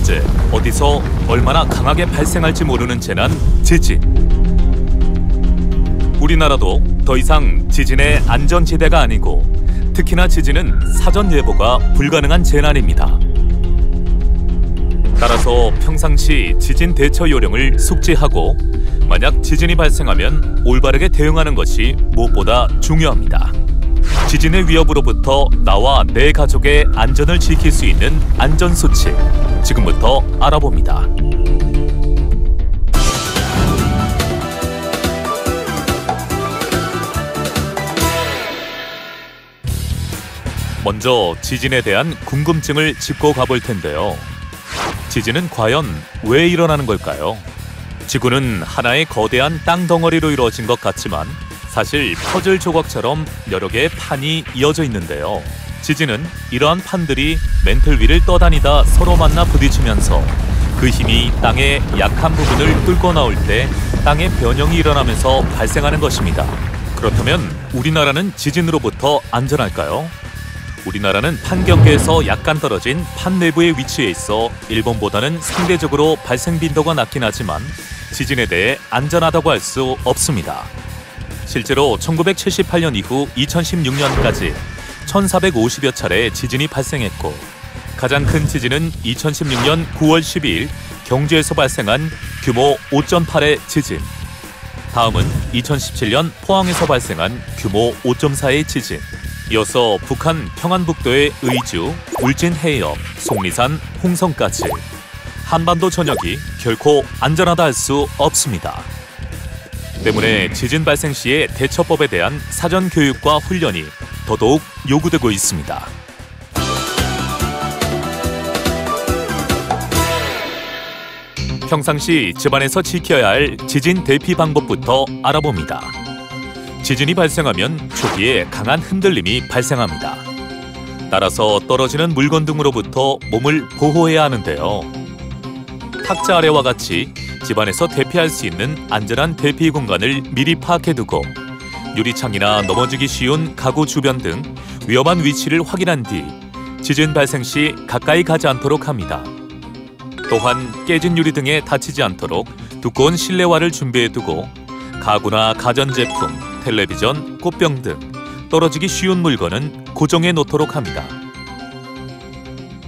번째, 어디서 얼마나 강하게 발생할지 모르는 재난, 지진. 우리나라도 더 이상 지진의 안전지대가 아니고 특히나 지진은 사전 예보가 불가능한 재난입니다. 따라서 평상시 지진 대처 요령을 숙지하고 만약 지진이 발생하면 올바르게 대응하는 것이 무엇보다 중요합니다. 지진의 위협으로부터 나와 내 가족의 안전을 지킬 수 있는 안전수칙, 지금부터 알아봅니다. 먼저 지진에 대한 궁금증을 짚고 가볼 텐데요. 지진은 과연 왜 일어나는 걸까요? 지구는 하나의 거대한 땅 덩어리로 이루어진 것 같지만 사실 퍼즐 조각처럼 여러 개의 판이 이어져 있는데요. 지진은 이러한 판들이 맨틀 위를 떠다니다 서로 만나 부딪히면서 그 힘이 땅의 약한 부분을 뚫고 나올 때 땅의 변형이 일어나면서 발생하는 것입니다. 그렇다면 우리나라는 지진으로부터 안전할까요? 우리나라는 판 경계에서 약간 떨어진 판 내부에 위치해 있어 일본보다는 상대적으로 발생 빈도가 낮긴 하지만 지진에 대해 안전하다고 할 수 없습니다. 실제로 1978년 이후 2016년까지 1450여 차례 지진이 발생했고 가장 큰 지진은 2016년 9월 12일 경주에서 발생한 규모 5.8의 지진. 다음은 2017년 포항에서 발생한 규모 5.4의 지진. 이어서 북한 평안북도의 의주, 울진해협, 속리산, 홍성까지. 한반도 전역이 결코 안전하다 할 수 없습니다. 때문에 지진 발생 시의 대처법에 대한 사전 교육과 훈련이 더더욱 요구되고 있습니다. 평상시 집안에서 지켜야 할 지진 대피 방법부터 알아봅니다. 지진이 발생하면 초기에 강한 흔들림이 발생합니다. 따라서 떨어지는 물건 등으로부터 몸을 보호해야 하는데요. 탁자 아래와 같이 집안에서 대피할 수 있는 안전한 대피 공간을 미리 파악해두고 유리창이나 넘어지기 쉬운 가구 주변 등 위험한 위치를 확인한 뒤 지진 발생 시 가까이 가지 않도록 합니다. 또한 깨진 유리 등에 다치지 않도록 두꺼운 실내화를 준비해두고 가구나 가전제품, 텔레비전, 꽃병 등 떨어지기 쉬운 물건은 고정해 놓도록 합니다.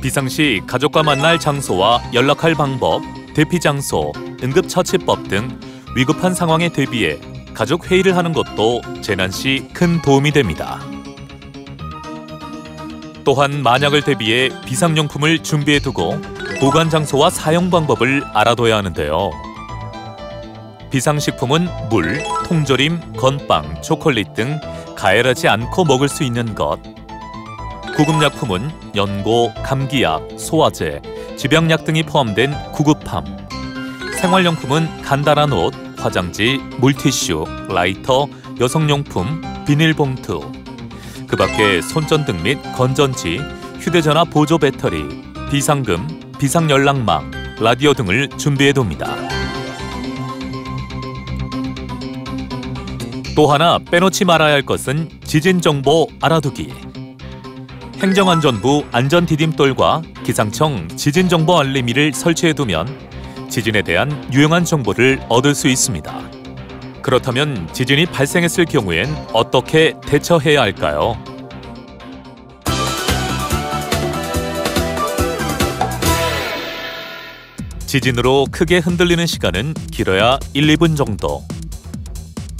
비상시 가족과 만날 장소와 연락할 방법, 대피 장소, 응급처치법 등 위급한 상황에 대비해 가족 회의를 하는 것도 재난 시 큰 도움이 됩니다. 또한 만약을 대비해 비상용품을 준비해두고 보관 장소와 사용 방법을 알아둬야 하는데요. 비상식품은 물, 통조림, 건빵, 초콜릿 등 가열하지 않고 먹을 수 있는 것. 구급약품은 연고, 감기약, 소화제, 집약약 등이 포함된 구급함. 생활용품은 간단한 옷, 화장지, 물티슈, 라이터, 여성용품, 비닐봉투. 그 밖에 손전등 및 건전지, 휴대전화 보조 배터리, 비상금, 비상연락망, 라디오 등을 준비해둡니다. 또 하나 빼놓지 말아야 할 것은 지진정보 알아두기. 행정안전부 안전디딤돌과 기상청 지진정보 알림이를 설치해두면 지진에 대한 유용한 정보를 얻을 수 있습니다. 그렇다면 지진이 발생했을 경우엔 어떻게 대처해야 할까요? 지진으로 크게 흔들리는 시간은 길어야 1, 2분 정도.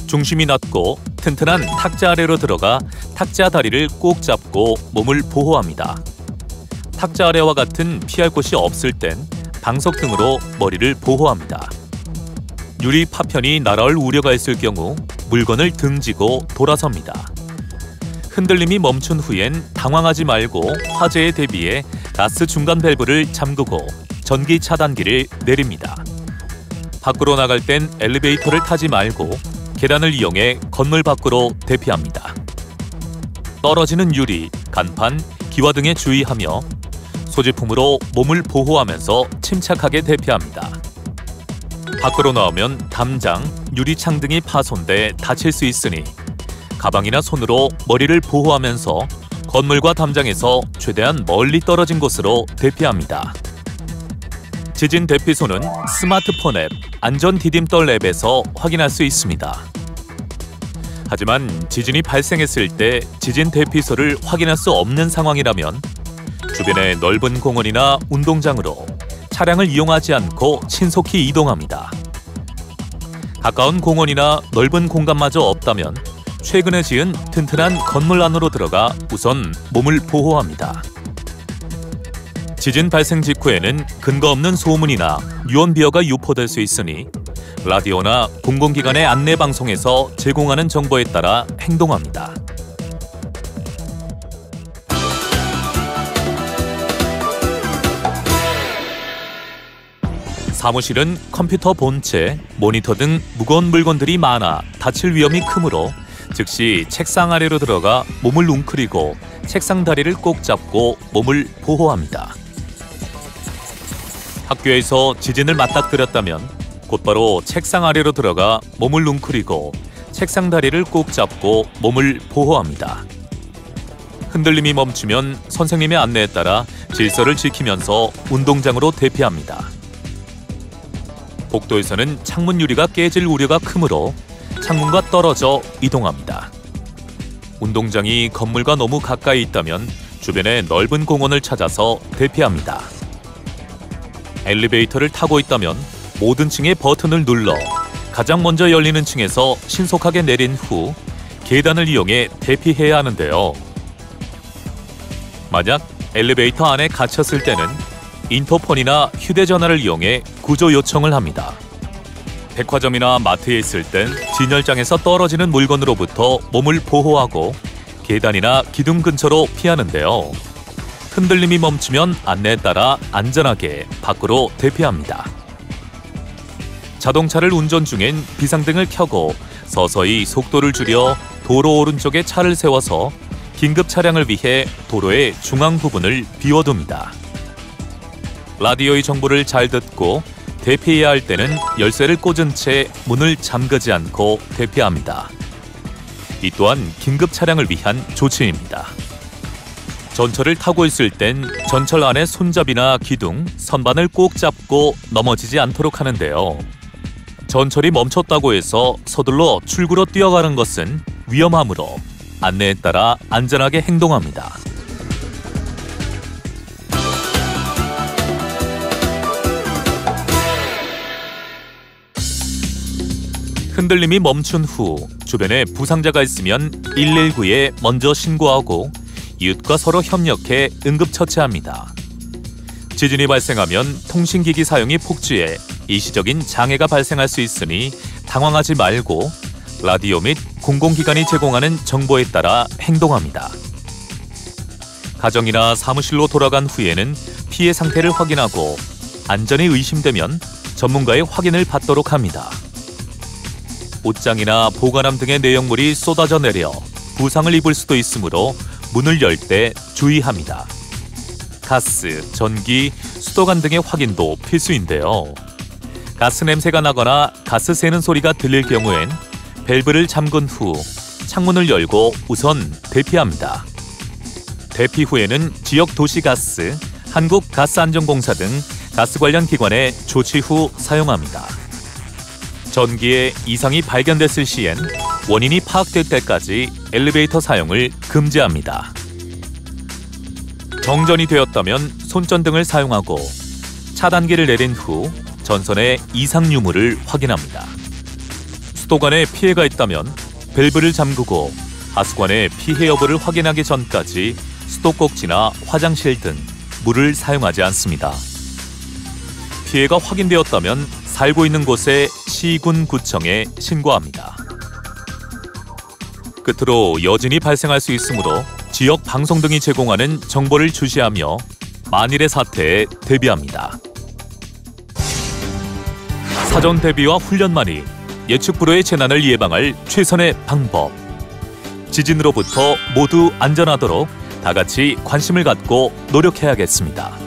중심이 낮고 튼튼한 탁자 아래로 들어가 탁자 다리를 꼭 잡고 몸을 보호합니다. 탁자 아래와 같은 피할 곳이 없을 땐 방석 등으로 머리를 보호합니다. 유리 파편이 날아올 우려가 있을 경우 물건을 등지고 돌아섭니다. 흔들림이 멈춘 후엔 당황하지 말고 화재에 대비해 가스 중간 밸브를 잠그고 전기 차단기를 내립니다. 밖으로 나갈 땐 엘리베이터를 타지 말고 계단을 이용해 건물 밖으로 대피합니다. 떨어지는 유리, 간판, 기와 등에 주의하며 소지품으로 몸을 보호하면서 침착하게 대피합니다. 밖으로 나오면 담장, 유리창 등이 파손돼 다칠 수 있으니 가방이나 손으로 머리를 보호하면서 건물과 담장에서 최대한 멀리 떨어진 곳으로 대피합니다. 지진 대피소는 스마트폰 앱 안전 디딤돌 앱에서 확인할 수 있습니다. 하지만 지진이 발생했을 때 지진 대피소를 확인할 수 없는 상황이라면 주변의 넓은 공원이나 운동장으로 차량을 이용하지 않고 신속히 이동합니다. 가까운 공원이나 넓은 공간마저 없다면 최근에 지은 튼튼한 건물 안으로 들어가 우선 몸을 보호합니다. 지진 발생 직후에는 근거 없는 소문이나 유언비어가 유포될 수 있으니 라디오나 공공기관의 안내방송에서 제공하는 정보에 따라 행동합니다. 사무실은 컴퓨터 본체, 모니터 등 무거운 물건들이 많아 다칠 위험이 크므로 즉시 책상 아래로 들어가 몸을 웅크리고 책상 다리를 꼭 잡고 몸을 보호합니다. 학교에서 지진을 맞닥뜨렸다면 곧바로 책상 아래로 들어가 몸을 웅크리고 책상 다리를 꼭 잡고 몸을 보호합니다. 흔들림이 멈추면 선생님의 안내에 따라 질서를 지키면서 운동장으로 대피합니다. 복도에서는 창문 유리가 깨질 우려가 크므로 창문과 떨어져 이동합니다. 운동장이 건물과 너무 가까이 있다면 주변의 넓은 공원을 찾아서 대피합니다. 엘리베이터를 타고 있다면 모든 층의 버튼을 눌러 가장 먼저 열리는 층에서 신속하게 내린 후 계단을 이용해 대피해야 하는데요. 만약 엘리베이터 안에 갇혔을 때는 인터폰이나 휴대전화를 이용해 구조 요청을 합니다. 백화점이나 마트에 있을 땐 진열장에서 떨어지는 물건으로부터 몸을 보호하고 계단이나 기둥 근처로 피하는데요. 흔들림이 멈추면 안내에 따라 안전하게 밖으로 대피합니다. 자동차를 운전 중엔 비상등을 켜고 서서히 속도를 줄여 도로 오른쪽에 차를 세워서 긴급 차량을 위해 도로의 중앙 부분을 비워둡니다. 라디오의 정보를 잘 듣고 대피해야 할 때는 열쇠를 꽂은 채 문을 잠그지 않고 대피합니다. 이 또한 긴급 차량을 위한 조치입니다. 전철을 타고 있을 땐 전철 안의 손잡이나 기둥, 선반을 꼭 잡고 넘어지지 않도록 하는데요. 전철이 멈췄다고 해서 서둘러 출구로 뛰어가는 것은 위험하므로 안내에 따라 안전하게 행동합니다. 흔들림이 멈춘 후 주변에 부상자가 있으면 119에 먼저 신고하고 이웃과 서로 협력해 응급처치합니다. 지진이 발생하면 통신기기 사용이 폭주해 일시적인 장애가 발생할 수 있으니 당황하지 말고 라디오 및 공공기관이 제공하는 정보에 따라 행동합니다. 가정이나 사무실로 돌아간 후에는 피해 상태를 확인하고 안전이 의심되면 전문가의 확인을 받도록 합니다. 옷장이나 보관함 등의 내용물이 쏟아져 내려 부상을 입을 수도 있으므로 문을 열 때 주의합니다. 가스, 전기, 수도관 등의 확인도 필수인데요. 가스 냄새가 나거나 가스 새는 소리가 들릴 경우엔 밸브를 잠근 후 창문을 열고 우선 대피합니다. 대피 후에는 지역 도시가스, 한국가스안전공사 등 가스 관련 기관에 조치 후 사용합니다. 전기에 이상이 발견됐을 시엔 원인이 파악될 때까지 엘리베이터 사용을 금지합니다. 정전이 되었다면 손전등을 사용하고 차단기를 내린 후 전선의 이상 유무를 확인합니다. 수도관에 피해가 있다면 밸브를 잠그고 하수관의 피해 여부를 확인하기 전까지 수도꼭지나 화장실 등 물을 사용하지 않습니다. 피해가 확인되었다면 살고 있는 곳에 시군구청에 신고합니다. 끝으로 여진이 발생할 수 있으므로 지역 방송 등이 제공하는 정보를 주시하며 만일의 사태에 대비합니다. 사전 대비와 훈련만이 예측 불허의 재난을 예방할 최선의 방법. 지진으로부터 모두 안전하도록 다 같이 관심을 갖고 노력해야겠습니다.